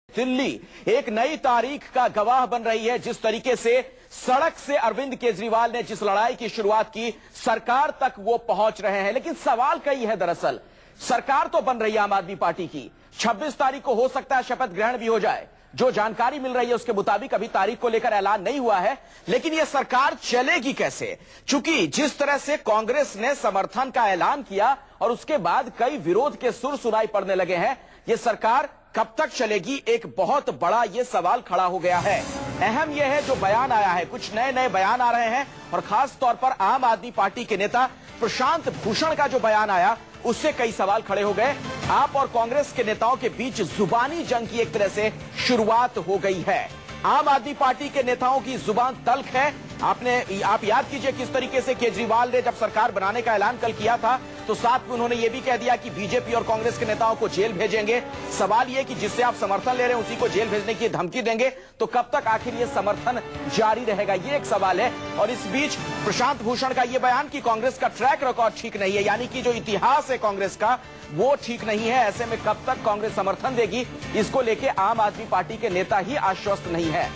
दिल्ली एक नई तारीख का गवाह बन रही है। जिस तरीके से सड़क से अरविंद केजरीवाल ने जिस लड़ाई की शुरुआत की, सरकार तक वो पहुंच रहे हैं। लेकिन सवाल कई है। दरअसल सरकार तो बन रही है आम आदमी पार्टी की, 26 तारीख को हो सकता है शपथ ग्रहण भी हो जाए। जो जानकारी मिल रही है उसके मुताबिक अभी तारीख को लेकर ऐलान नहीं हुआ है। लेकिन यह सरकार चलेगी कैसे? चूंकि जिस तरह से कांग्रेस ने समर्थन का ऐलान किया और उसके बाद कई विरोध के सुर सुनाई पड़ने लगे हैं, यह सरकार कब तक चलेगी, एक बहुत बड़ा यह सवाल खड़ा हो गया है। अहम यह है जो बयान आया है, कुछ नए नए बयान आ रहे हैं और खास तौर पर आम आदमी पार्टी के नेता प्रशांत भूषण का जो बयान आया उससे कई सवाल खड़े हो गए। आप और कांग्रेस के नेताओं के बीच जुबानी जंग की एक तरह से शुरुआत हो गई है। आम आदमी पार्टी के नेताओं की जुबान तल्ख है। आप याद कीजिए किस तरीके से केजरीवाल ने जब सरकार बनाने का ऐलान कल किया था तो साथ में उन्होंने ये भी कह दिया कि बीजेपी और कांग्रेस के नेताओं को जेल भेजेंगे। सवाल यह कि जिससे आप समर्थन ले रहे हैं उसी को जेल भेजने की धमकी देंगे, तो कब तक आखिर ये समर्थन जारी रहेगा, ये एक सवाल है। और इस बीच प्रशांत भूषण का यह बयान कि कांग्रेस का ट्रैक रिकॉर्ड ठीक नहीं है, यानी कि जो इतिहास है कांग्रेस का वो ठीक नहीं है। ऐसे में कब तक कांग्रेस समर्थन देगी, इसको लेकर आम आदमी पार्टी के नेता ही आश्वस्त नहीं है।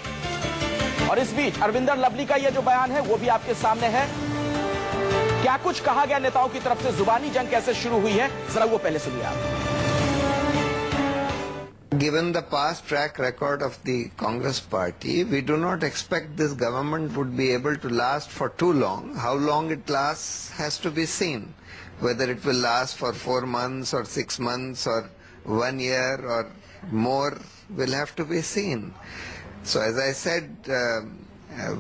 और इस बीच अरविंदर लवली का यह जो बयान है वो भी आपके सामने है। क्या कुछ कहा गया नेताओं की तरफ से, जुबानी जंग कैसे शुरू हुई है, जरा वो पहले सुनिए आप। Given the past track record of the Congress party, we do not expect this government would be able to last for too long. How long it lasts has to be seen. Whether it will last for 4 months or 6 months or 1 year or more will have to be seen. So as I said,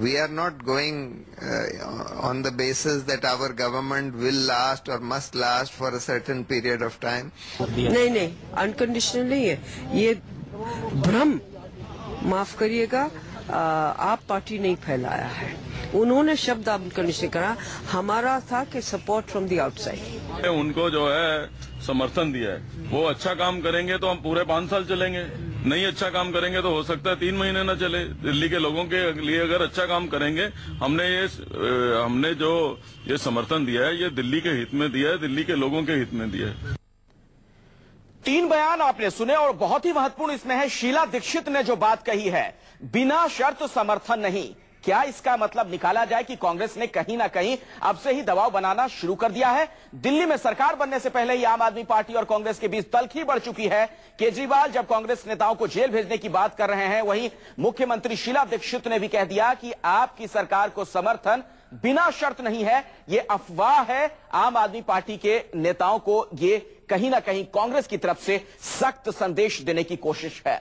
we are not going on the basis that our government will last or must last for a certain period of time. नहीं, unconditional नहीं है ये भ्रम, माफ करिएगा, आप party नहीं फैलाया है। उन्होंने शब्द अनकंडीशनल करा, हमारा था कि सपोर्ट फ्रॉम द आउटसाइड। उनको जो है समर्थन दिया है, वो अच्छा काम करेंगे तो हम पूरे 5 साल चलेंगे, नहीं अच्छा काम करेंगे तो हो सकता है 3 महीने न चले। दिल्ली के लोगों के लिए अगर अच्छा काम करेंगे, हमने जो ये समर्थन दिया है ये दिल्ली के हित में दिया है, दिल्ली के लोगों के हित में दिया है। 3 बयान आपने सुने और बहुत ही महत्वपूर्ण इसमें है शीला दीक्षित ने जो बात कही है, बिना शर्त समर्थन नहीं। क्या इसका मतलब निकाला जाए कि कांग्रेस ने कहीं ना कहीं अब से ही दबाव बनाना शुरू कर दिया है? दिल्ली में सरकार बनने से पहले ही आम आदमी पार्टी और कांग्रेस के बीच तल्खी बढ़ चुकी है। केजरीवाल जब कांग्रेस नेताओं को जेल भेजने की बात कर रहे हैं, वहीं मुख्यमंत्री शीला दीक्षित ने भी कह दिया कि आपकी सरकार को समर्थन बिना शर्त नहीं है। ये अफवाह है। आम आदमी पार्टी के नेताओं को ये कहीं ना कहीं कांग्रेस की तरफ से सख्त संदेश देने की कोशिश है।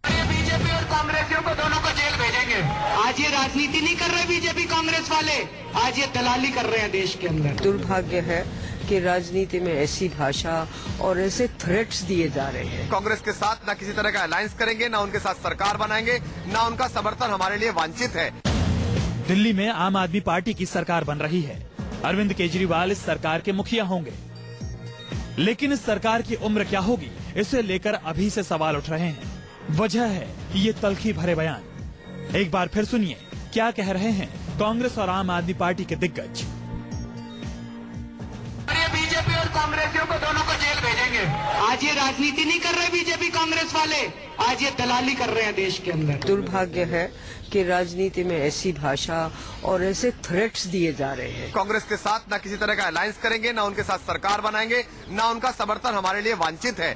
बीजेपी और कांग्रेसियों को दोनों को जेल भेजेंगे। आज ये राजनीति नहीं कर रहे बीजेपी कांग्रेस वाले, आज ये दलाली कर रहे हैं देश के अंदर। दुर्भाग्य है कि राजनीति में ऐसी भाषा और ऐसे थ्रेट्स दिए जा रहे हैं। कांग्रेस के साथ ना किसी तरह का अलायंस करेंगे, ना उनके साथ सरकार बनाएंगे, ना उनका समर्थन हमारे लिए वांछित है। दिल्ली में आम आदमी पार्टी की सरकार बन रही है। अरविंद केजरीवाल इस सरकार के मुखिया होंगे, लेकिन इस सरकार की उम्र क्या होगी, इसे लेकर अभी से सवाल उठ रहे हैं। वजह है ये तल्खी भरे बयान। एक बार फिर सुनिए क्या कह रहे हैं कांग्रेस और आम आदमी पार्टी के दिग्गज। बीजेपी और कांग्रेसियों को दोनों को जेल भेजेंगे। आज ये राजनीति नहीं कर रहे बीजेपी कांग्रेस वाले, आज ये दलाली कर रहे हैं देश के अंदर। दुर्भाग्य है कि राजनीति में ऐसी भाषा और ऐसे थ्रेट्स दिए जा रहे हैं। कांग्रेस के साथ ना किसी तरह का अलायंस करेंगे, ना उनके साथ सरकार बनाएंगे, ना उनका समर्थन हमारे लिए वांछित है।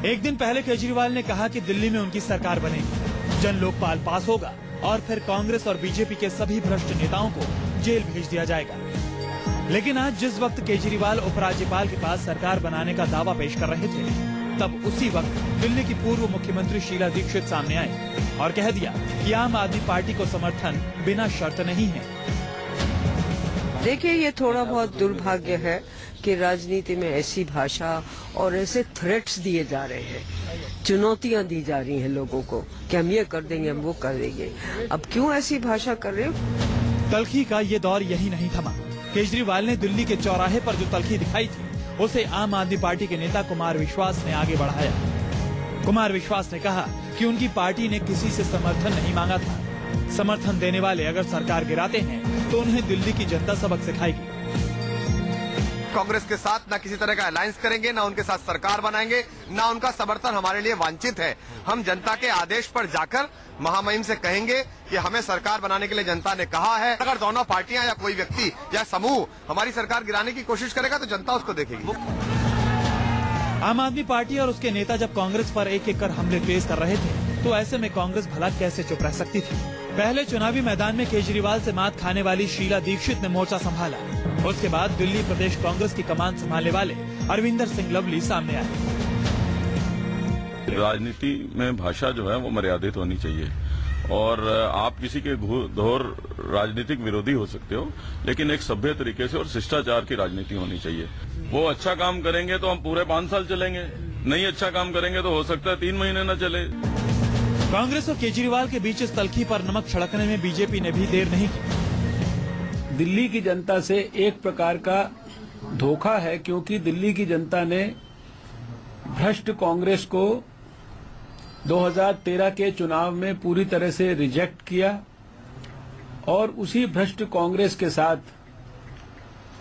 एक दिन पहले केजरीवाल ने कहा कि दिल्ली में उनकी सरकार बनेगी, जन लोकपाल पास होगा और फिर कांग्रेस और बीजेपी के सभी भ्रष्ट नेताओं को जेल भेज दिया जाएगा। लेकिन आज जिस वक्त केजरीवाल उपराज्यपाल के पास सरकार बनाने का दावा पेश कर रहे थे, तब उसी वक्त दिल्ली की पूर्व मुख्यमंत्री शीला दीक्षित सामने आई और कह दिया कि आम आदमी पार्टी को समर्थन बिना शर्त नहीं है। देखिए, ये थोड़ा बहुत दुर्भाग्य है कि राजनीति में ऐसी भाषा और ऐसे थ्रेट्स दिए जा रहे हैं, चुनौतियां दी जा रही हैं लोगों को कि हम ये कर देंगे, हम वो कर देंगे। अब क्यों ऐसी भाषा कर रहे हो? तल्खी का ये दौर यही नहीं थमा। केजरीवाल ने दिल्ली के चौराहे पर जो तल्खी दिखाई थी, उसे आम आदमी पार्टी के नेता कुमार विश्वास ने आगे बढ़ाया। कुमार विश्वास ने कहा कि उनकी पार्टी ने किसी से समर्थन नहीं मांगा था। समर्थन देने वाले अगर सरकार गिराते हैं तो उन्हें दिल्ली की जनता सबक सिखाएगी। कांग्रेस के साथ ना किसी तरह का अलायंस करेंगे, ना उनके साथ सरकार बनाएंगे, ना उनका समर्थन हमारे लिए वांछित है। हम जनता के आदेश पर जाकर महामहिम से कहेंगे कि हमें सरकार बनाने के लिए जनता ने कहा है। अगर दोनों पार्टियां या कोई व्यक्ति या समूह हमारी सरकार गिराने की कोशिश करेगा तो जनता उसको देखेगी। आम आदमी पार्टी और उसके नेता जब कांग्रेस पर एक एक कर हमले पेश कर रहे थे तो ऐसे में कांग्रेस भला कैसे चुप रह सकती थी। पहले चुनावी मैदान में केजरीवाल से मात खाने वाली शीला दीक्षित ने मोर्चा संभाला। उसके बाद दिल्ली प्रदेश कांग्रेस की कमान संभालने वाले अरविंदर सिंह लवली सामने आए। राजनीति में भाषा जो है वो मर्यादित होनी चाहिए और आप किसी के घोर राजनीतिक विरोधी हो सकते हो, लेकिन एक सभ्य तरीके से और शिष्टाचार की राजनीति होनी चाहिए। वो अच्छा काम करेंगे तो हम पूरे 5 साल चलेंगे, नहीं अच्छा काम करेंगे तो हो सकता है 3 महीने न चले। कांग्रेस और केजरीवाल के बीच इस तल्खी पर नमक छिड़कने में बीजेपी ने भी देर नहीं की। दिल्ली की जनता से एक प्रकार का धोखा है, क्योंकि दिल्ली की जनता ने भ्रष्ट कांग्रेस को 2013 के चुनाव में पूरी तरह से रिजेक्ट किया और उसी भ्रष्ट कांग्रेस के साथ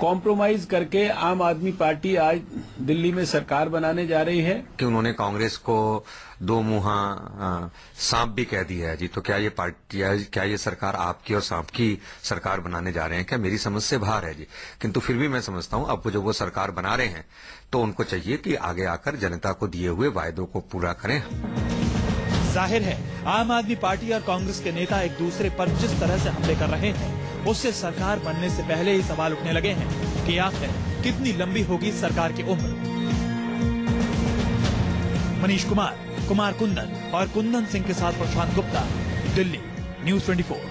कॉम्प्रोमाइज करके आम आदमी पार्टी आज दिल्ली में सरकार बनाने जा रही है। कि उन्होंने कांग्रेस को दो मुहा सांप भी कह दिया है जी। तो क्या ये पार्टी, क्या ये सरकार आपकी और सांप की सरकार बनाने जा रहे हैं? क्या मेरी समझ से बाहर है जी। किंतु फिर भी मैं समझता हूं अब जब वो सरकार बना रहे हैं तो उनको चाहिए कि आगे आकर जनता को दिए हुए वायदों को पूरा करें। जाहिर है आम आदमी पार्टी और कांग्रेस के नेता एक दूसरे पर जिस तरह से हमले कर रहे हैं उससे सरकार बनने से पहले ही सवाल उठने लगे हैं कि आखिर कितनी लंबी होगी सरकार की उम्र। मनीष कुमार, कुमार कुंदन और कुंदन सिंह के साथ प्रशांत गुप्ता, दिल्ली, न्यूज़ 24।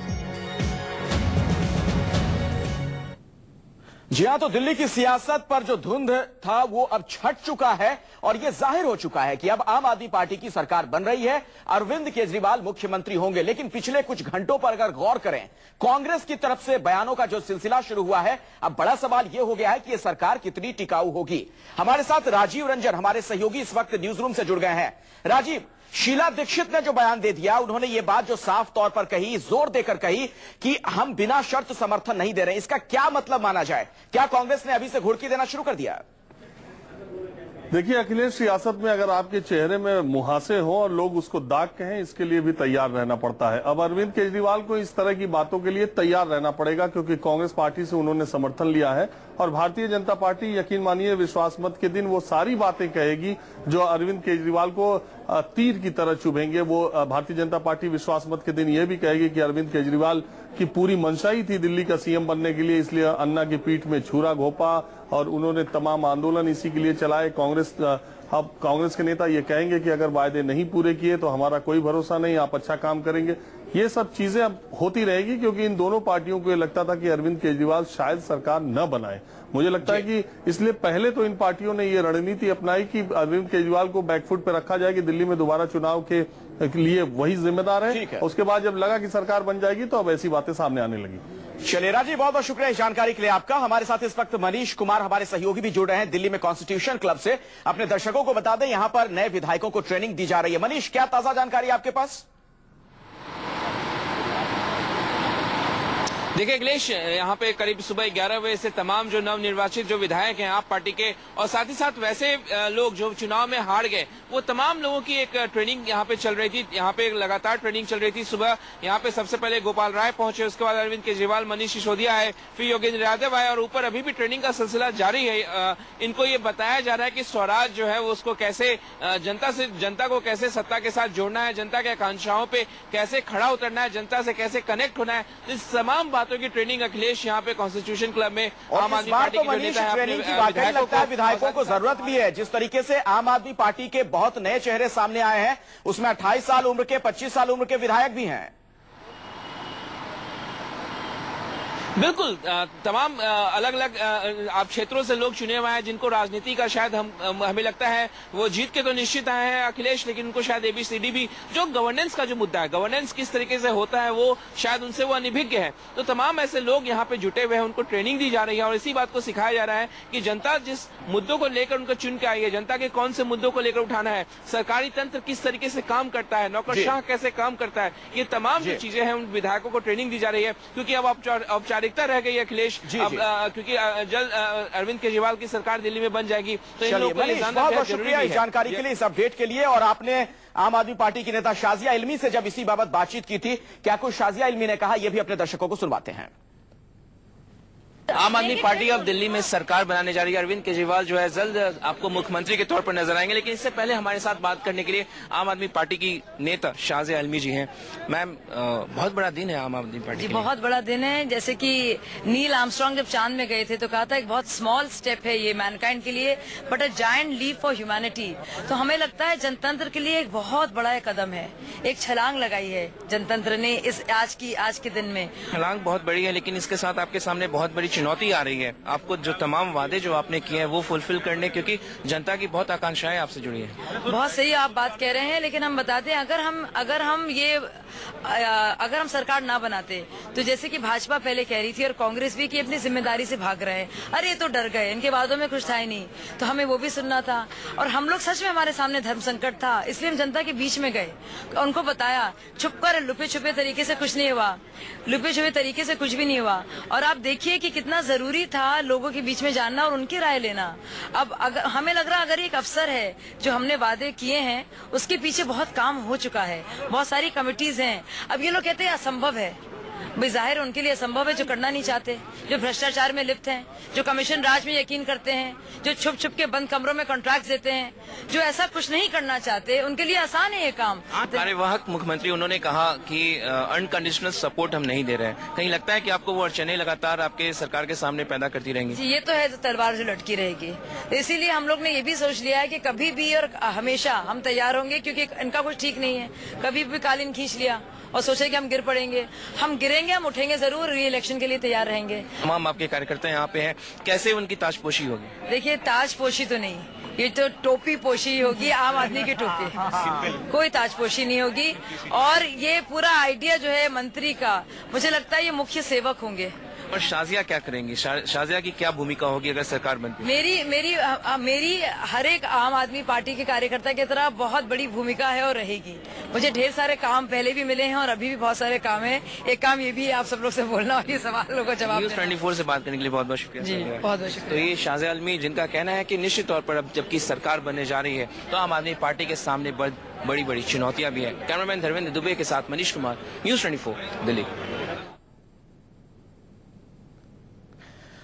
जी हाँ, तो दिल्ली की सियासत पर जो धुंध था वो अब छट चुका है और ये जाहिर हो चुका है कि अब आम आदमी पार्टी की सरकार बन रही है, अरविंद केजरीवाल मुख्यमंत्री होंगे। लेकिन पिछले कुछ घंटों पर अगर गौर करें, कांग्रेस की तरफ से बयानों का जो सिलसिला शुरू हुआ है, अब बड़ा सवाल यह हो गया है कि यह सरकार कितनी टिकाऊ होगी। हमारे साथ राजीव रंजन, हमारे सहयोगी, इस वक्त न्यूज रूम से जुड़ गए हैं। राजीव, शीला दीक्षित ने जो बयान दे दिया, उन्होंने ये बात जो साफ तौर पर कही, जोर देकर कही कि हम बिना शर्त समर्थन नहीं दे रहे, इसका क्या मतलब माना जाए? क्या कांग्रेस ने अभी से घुड़की देना शुरू कर दिया? देखिए अखिलेश, सियासत में अगर आपके चेहरे में मुहासे हो और लोग उसको दाग कहें, इसके लिए भी तैयार रहना पड़ता है। अब अरविंद केजरीवाल को इस तरह की बातों के लिए तैयार रहना पड़ेगा, क्योंकि कांग्रेस पार्टी से उन्होंने समर्थन लिया है और भारतीय जनता पार्टी, यकीन मानिए, विश्वास मत के दिन वो सारी बातें कहेगी जो अरविंद केजरीवाल को तीर की तरह चुभेंगे। वो भारतीय जनता पार्टी विश्वास मत के दिन ये भी कहेगी कि अरविंद केजरीवाल की पूरी मंशा ही थी दिल्ली का सीएम बनने के लिए, इसलिए अन्ना की पीठ में छुरा घोंपा और उन्होंने तमाम आंदोलन इसी के लिए चलाए। अब कांग्रेस के नेता ये कहेंगे कि अगर वायदे नहीं पूरे किए तो हमारा कोई भरोसा नहीं, आप अच्छा काम करेंगे। ये सब चीजें अब होती रहेगी, क्योंकि इन दोनों पार्टियों को ये लगता था कि अरविंद केजरीवाल शायद सरकार न बनाए। मुझे लगता है कि इसलिए पहले तो इन पार्टियों ने ये रणनीति अपनाई कि अरविंद केजरीवाल को बैकफुट पे रखा जाए कि दिल्ली में दोबारा चुनाव के लिए वही जिम्मेदार है। उसके बाद जब लगा कि सरकार बन जाएगी तो अब ऐसी बातें सामने आने लगी। चलिए राजीव, बहुत बहुत शुक्रिया इस जानकारी के लिए आपका। हमारे साथ इस वक्त मनीष कुमार, हमारे सहयोगी, भी जुड़ रहे हैं दिल्ली में कॉन्स्टिट्यूशन क्लब से। अपने दर्शकों को बता दें, यहां पर नए विधायकों को ट्रेनिंग दी जा रही है। मनीष, क्या ताजा जानकारी आपके पास? देखिए अखिलेश, यहाँ पे करीब सुबह 11 बजे से तमाम जो नवनिर्वाचित जो विधायक हैं आप पार्टी के और साथ ही साथ वैसे लोग जो चुनाव में हार गए, वो तमाम लोगों की एक ट्रेनिंग यहाँ पे चल रही थी। यहाँ पे लगातार ट्रेनिंग चल रही थी। सुबह यहाँ पे सबसे पहले गोपाल राय पहुंचे, उसके बाद अरविंद केजरीवाल, मनीष सिसोदिया आए, फिर योगेंद्र यादव आए और ऊपर अभी भी ट्रेनिंग का सिलसिला जारी है। इनको ये बताया जा रहा है कि स्वराज जो है वो उसको कैसे जनता को कैसे सत्ता के साथ जोड़ना है, जनता के आकांक्षाओं पे कैसे खड़ा उतरना है, जनता से कैसे कनेक्ट होना है। इस तमाम बातों की ट्रेनिंग अखिलेश यहाँ पे कॉन्स्टिट्यूशन क्लब में आम आदमी पार्टी के नेता है, ट्रेनिंग की वाकई लगता है विधायकों को जरूरत भी है। जिस तरीके से आम आदमी पार्टी के बहुत नए चेहरे सामने आए हैं, उसमें 28 साल उम्र के, 25 साल उम्र के विधायक भी हैं। बिल्कुल, तमाम अलग अलग आप क्षेत्रों से लोग चुने हुए हैं जिनको राजनीति का शायद हमें लगता है वो जीत के तो निश्चित आए हैं अखिलेश, लेकिन उनको शायद ABCD भी जो गवर्नेंस का जो मुद्दा है, गवर्नेंस किस तरीके से होता है, वो शायद उनसे वो अनिभिज्ञ है। तो तमाम ऐसे लोग यहाँ पे जुटे हुए हैं, उनको ट्रेनिंग दी जा रही है और इसी बात को सिखाया जा रहा है कि जनता जिस मुद्दों को लेकर उनको चुन के आई है, जनता के कौन से मुद्दों को लेकर उठाना है, सरकारी तंत्र किस तरीके से काम करता है, नौकरशाह कैसे काम करता है, ये तमाम जो चीजें हैं उन विधायकों को ट्रेनिंग दी जा रही है। क्योंकि अब औपचारिक औपचारिकता रह गई है अखिलेश। अब क्योंकि जल्द अरविंद केजरीवाल की सरकार दिल्ली में बन जाएगी तो इन लोगों को ये जानना बहुत जरूरी है। इस जानकारी के लिए, इस अपडेट के लिए। और आपने आम आदमी पार्टी की नेता शाजिया इल्मी से जब इसी बाबत बातचीत की थी, क्या कुछ शाजिया इल्मी ने कहा, यह भी अपने दर्शकों को सुनवाते हैं। आम आदमी पार्टी अब दिल्ली में सरकार बनाने जा रही है। अरविंद केजरीवाल जो है जल्द आपको मुख्यमंत्री के तौर पर नजर आएंगे, लेकिन इससे पहले हमारे साथ बात करने के लिए आम आदमी पार्टी की नेता शाजिया इल्मी जी हैं। मैम, बहुत बड़ा दिन है आम आदमी पार्टी के लिए। बहुत बड़ा दिन है। जैसे कि नील आर्मस्ट्रांग जब चांद में गए थे तो कहा था एक बहुत स्मॉल स्टेप है ये मैनकाइंड के लिए, but a giant leap for humanity. तो हमें लगता है जनतंत्र के लिए एक बहुत बड़ा कदम है, एक छलांग लगाई है जनतंत्र ने इस आज के दिन में। छलांग बहुत बड़ी है, लेकिन इसके साथ आपके सामने बहुत बड़ी चुनौती आ रही है। आपको जो तमाम वादे जो आपने किए हैं वो फुलफिल करने, क्योंकि जनता की बहुत आकांक्षाएं आपसे जुड़ी है। बहुत सही आप बात कह रहे हैं, लेकिन हम बताते हैं अगर हम सरकार ना बनाते तो जैसे कि भाजपा पहले कह रही थी और कांग्रेस भी कि अपनी जिम्मेदारी से भाग रहे हैं, अरे ये तो डर गए, इनके वादों में कुछ था ही नहीं, तो हमें वो भी सुनना था। और हम लोग सच में, हमारे सामने धर्म संकट था, इसलिए हम जनता के बीच में गए, उनको बताया छुपकर, लुपे छुपे तरीके से कुछ नहीं हुआ, लुपे छुपे तरीके से कुछ भी नहीं हुआ। और आप देखिए कि कितना जरूरी था लोगों के बीच में जानना और उनकी राय लेना। अब अगर हमें लग रहा अगर एक अवसर है, जो हमने वादे किए हैं उसके पीछे बहुत काम हो चुका है, बहुत सारी कमिटीज हैं। अब ये लोग कहते हैं असंभव है, भाई जाहिर उनके लिए असंभव है जो करना नहीं चाहते, जो भ्रष्टाचार में लिप्त हैं, जो कमीशन राज में यकीन करते हैं, जो छुप छुप के बंद कमरों में कॉन्ट्रैक्ट देते हैं, जो ऐसा कुछ नहीं करना चाहते, उनके लिए आसान है ये काम। कार्यवाहक मुख्यमंत्री उन्होंने कहा कि अनकंडीशनल सपोर्ट हम नहीं दे रहे हैं। कहीं लगता है कि आपको वो अड़चने लगातार आपके सरकार के सामने पैदा करती रहेंगी? जी, ये तो है, तलवार जो लटकी रहेगी। इसीलिए हम लोग ने ये भी सोच लिया है कि कभी भी और हमेशा हम तैयार होंगे, क्योंकि इनका कुछ ठीक नहीं है। कभी भी कालीन खींच लिया और सोचे कि हम गिर पड़ेंगे, हम गिरेंगे, हम उठेंगे जरूर, री इलेक्शन के लिए तैयार रहेंगे। तमाम आपके कार्यकर्ता यहाँ पे हैं, कैसे उनकी ताजपोशी होगी? देखिए, ताजपोशी तो नहीं, ये तो टोपी पोशी होगी, आम आदमी की टोपी, कोई ताजपोशी नहीं होगी। और ये पूरा आइडिया जो है मंत्री का, मुझे लगता है ये मुख्य सेवक होंगे। और शाजिया क्या करेंगी? शाजिया की क्या भूमिका होगी अगर सरकार बनती है? मेरी हर एक आम आदमी पार्टी के कार्यकर्ता की तरह बहुत बड़ी भूमिका है और रहेगी। मुझे ढेर सारे काम पहले भी मिले हैं और अभी भी बहुत सारे काम है। एक काम ये भी है, आप सब लोग से बोलना और ये सवालों को जवाब न्यूज़ 24 से बात करने के लिए बहुत बहुत शुक्रिया। जी, बहुत बहुत शुक्रिया। तो ये शाजिया इल्मी, जिनका कहना है कि निश्चित तौर पर अब जबकि सरकार बनने जा रही है तो आम आदमी पार्टी के सामने बड़ी बड़ी चुनौतियां भी है। कैमरामैन धर्मेंद्र दुबे के साथ मनीष कुमार, न्यूज़ 24 दिल्ली।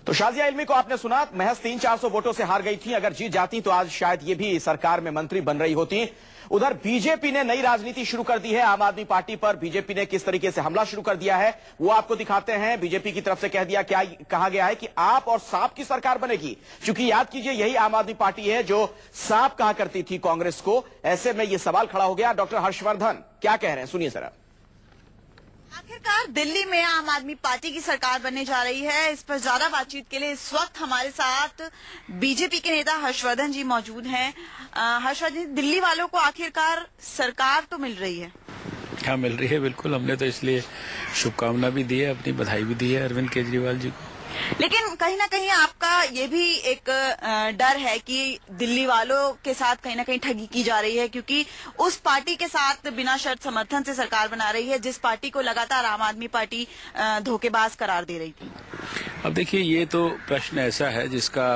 तो शाजिया इल्मी को आपने सुना, महज 300-400 वोटों से हार गई थी। अगर जीत जाती तो आज शायद ये भी सरकार में मंत्री बन रही होती। उधर बीजेपी ने नई राजनीति शुरू कर दी है। आम आदमी पार्टी पर बीजेपी ने किस तरीके से हमला शुरू कर दिया है वो आपको दिखाते हैं। बीजेपी की तरफ से कहा गया है कि आप और सांप की सरकार बनेगी, क्योंकि याद कीजिए यही आम आदमी पार्टी है जो सांप कहा करती थी कांग्रेस को। ऐसे में यह सवाल खड़ा हो गया। डॉक्टर हर्षवर्धन क्या कह रहे हैं, सुनिए जरा। आखिरकार दिल्ली में आम आदमी पार्टी की सरकार बनने जा रही है। इस पर ज्यादा बातचीत के लिए इस वक्त हमारे साथ बीजेपी के नेता हर्षवर्धन जी मौजूद हैं। हर्षवर्धन जी, दिल्ली वालों को आखिरकार सरकार तो मिल रही है? हाँ, मिल रही है, बिल्कुल। हमने तो इसलिए शुभकामना भी दी है, अपनी बधाई भी दी है अरविंद केजरीवाल जी को। लेकिन कहीं ना कहीं आपका ये भी एक डर है कि दिल्ली वालों के साथ कहीं ना कहीं ठगी की जा रही है, क्योंकि उस पार्टी के साथ बिना शर्त समर्थन से सरकार बना रही है जिस पार्टी को लगातार आम आदमी पार्टी धोखेबाज करार दे रही थी। अब देखिए, ये तो प्रश्न ऐसा है जिसका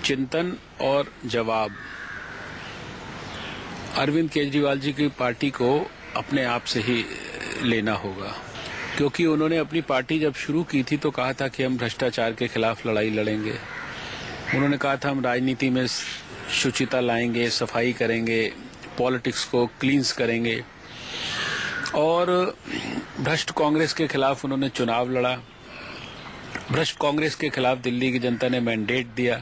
चिंतन और जवाब अरविंद केजरीवाल जी की पार्टी को अपने आप से ही लेना होगा, क्योंकि उन्होंने अपनी पार्टी जब शुरू की थी तो कहा था कि हम भ्रष्टाचार के खिलाफ लड़ाई लड़ेंगे। उन्होंने कहा था हम राजनीति में शुचिता लाएंगे, सफाई करेंगे, पॉलिटिक्स को क्लींस करेंगे। और भ्रष्ट कांग्रेस के खिलाफ उन्होंने चुनाव लड़ा। भ्रष्ट कांग्रेस के खिलाफ दिल्ली की जनता ने मैंडेट दिया।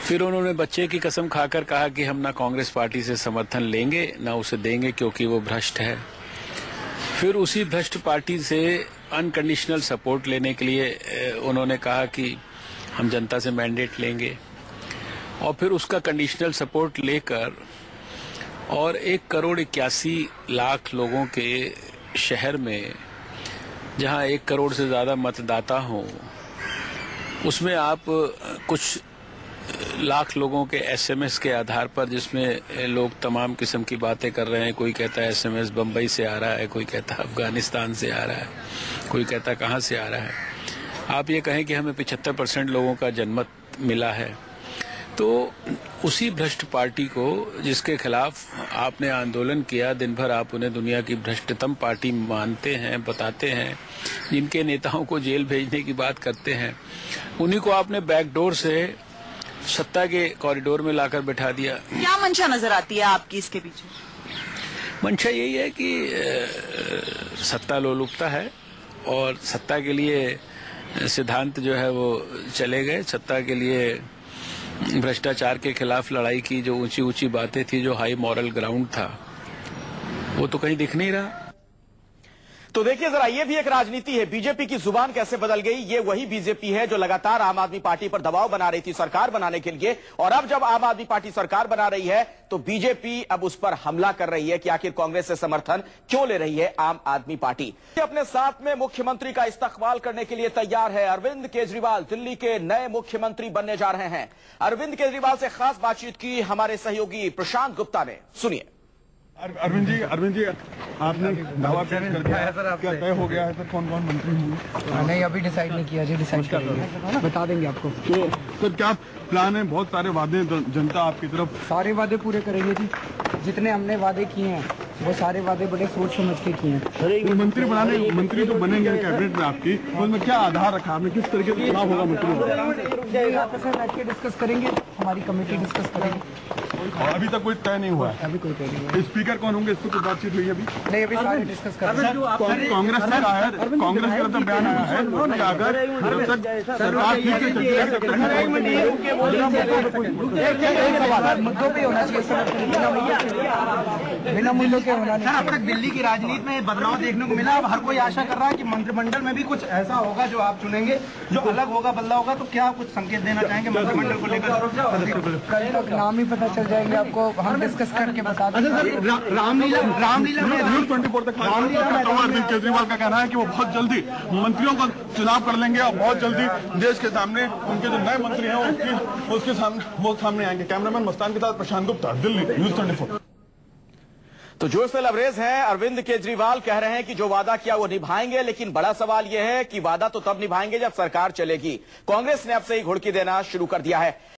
फिर उन्होंने बच्चे की कसम खाकर कहा कि हम ना कांग्रेस पार्टी से समर्थन लेंगे ना उसे देंगे क्योंकि वो भ्रष्ट है। फिर उसी भ्रष्ट पार्टी से अनकंडीशनल सपोर्ट लेने के लिए उन्होंने कहा कि हम जनता से मैंडेट लेंगे, और फिर उसका कंडीशनल सपोर्ट लेकर और 1,81,00,000 लोगों के शहर में, जहां 1 करोड़ से ज्यादा मतदाता हों, उसमें आप कुछ लाख लोगों के एसएमएस के आधार पर, जिसमें लोग तमाम किस्म की बातें कर रहे हैं। कोई कहता है एसएमएस बम्बई से आ रहा है, कोई कहता है अफगानिस्तान से आ रहा है, कोई कहता है कहाँ से आ रहा है। आप ये कहें कि हमें 75% लोगों का जनमत मिला है, तो उसी भ्रष्ट पार्टी को जिसके खिलाफ आपने आंदोलन किया, दिन भर आप उन्हें दुनिया की भ्रष्टतम पार्टी मानते हैं, बताते हैं, जिनके नेताओं को जेल भेजने की बात करते हैं, उन्हीं को आपने बैकडोर से सत्ता के कॉरिडोर में लाकर बैठा दिया। क्या मंशा नजर आती है आपकी इसके पीछे? मंशा यही है कि सत्ता लोलुपता है और सत्ता के लिए सिद्धांत जो है वो चले गए। सत्ता के लिए भ्रष्टाचार के खिलाफ लड़ाई की जो ऊंची ऊंची बातें थी, जो हाई मॉरल ग्राउंड था, वो तो कहीं दिख नहीं रहा। तो देखिए जरा, ये भी एक राजनीति है। बीजेपी की जुबान कैसे बदल गई। ये वही बीजेपी है जो लगातार आम आदमी पार्टी पर दबाव बना रही थी सरकार बनाने के लिए, और अब जब आम आदमी पार्टी सरकार बना रही है तो बीजेपी अब उस पर हमला कर रही है कि आखिर कांग्रेस से समर्थन क्यों ले रही है आम आदमी पार्टी। अपने साथ में मुख्यमंत्री का इस्तकबाल करने के लिए तैयार है। अरविंद केजरीवाल दिल्ली के नए मुख्यमंत्री बनने जा रहे हैं। अरविंद केजरीवाल से खास बातचीत की हमारे सहयोगी प्रशांत गुप्ता ने, सुनिए। अरविंद जी, आपने दावा पेश कर दिया है सर, क्या तय हो गया है सर कौन कौन मंत्री होंगे? नहीं, अभी डिसाइड नहीं किया जी, डिसाइड करेंगे, बता देंगे आपको। तो सर क्या प्लान है? बहुत सारे वादे जनता आपकी तरफ। सारे वादे पूरे करेंगे जी, जितने हमने वादे किए हैं वो सारे वादे बड़े सोच समझ के किए हैं। मंत्री तो बनेंगे कैबिनेट में आपकी, उसमें क्या आधार रखा आपने, किस तरीके से चुनाव होगा मंत्री? बैठ के डिस्कस करेंगे, हमारी कमेटी डिस्कस करेगी। और अभी तक कोई तय नहीं हुआ है? अभी कोई तय नहीं हुआ। स्पीकर कौन होंगे, इस पर बातचीत हुई अभी? नहीं, अभी सारे डिस्कस कर रहे हैं। कांग्रेस ने कहा है, कांग्रेस की तरफ बयान आया है कि अगर जब तक सरकार ठीक से चलती है मुद्दों पे होना चाहिए सर, बिना मुद्दों के होना नहीं। अब तक दिल्ली की राजनीति में बदलाव देखने को मिला। अब हर कोई आशा कर रहा है कि मंत्रिमंडल में भी कुछ ऐसा होगा जो आप चुनेंगे, जो अलग होगा, बदलाव होगा। तो क्या कुछ संकेत देना चाहेंगे मंत्रिमंडल को लेकर? कल तक नाम ही पता चल जाएंगे आपको, हम डिस्कस करके बता देंगे। रामलीला में न्यूज़ 24 तक अरविंद केजरीवाल का कहना है कि वो बहुत जल्दी मंत्रियों का चुनाव कर लेंगे और बहुत जल्दी देश के सामने उनके जो नए मंत्री हैं उसके सामने आएंगे। कैमरामैन मस्तान के साथ प्रशांत गुप्ता, दिल्ली, न्यूज़ 24। तो जोर से लबरेज है। अरविंद केजरीवाल कह रहे हैं कि जो वादा किया वो निभाएंगे, लेकिन बड़ा सवाल यह है कि वादा तो तब निभाएंगे जब सरकार चलेगी। कांग्रेस ने अब से ही घुड़की देना शुरू कर दिया है।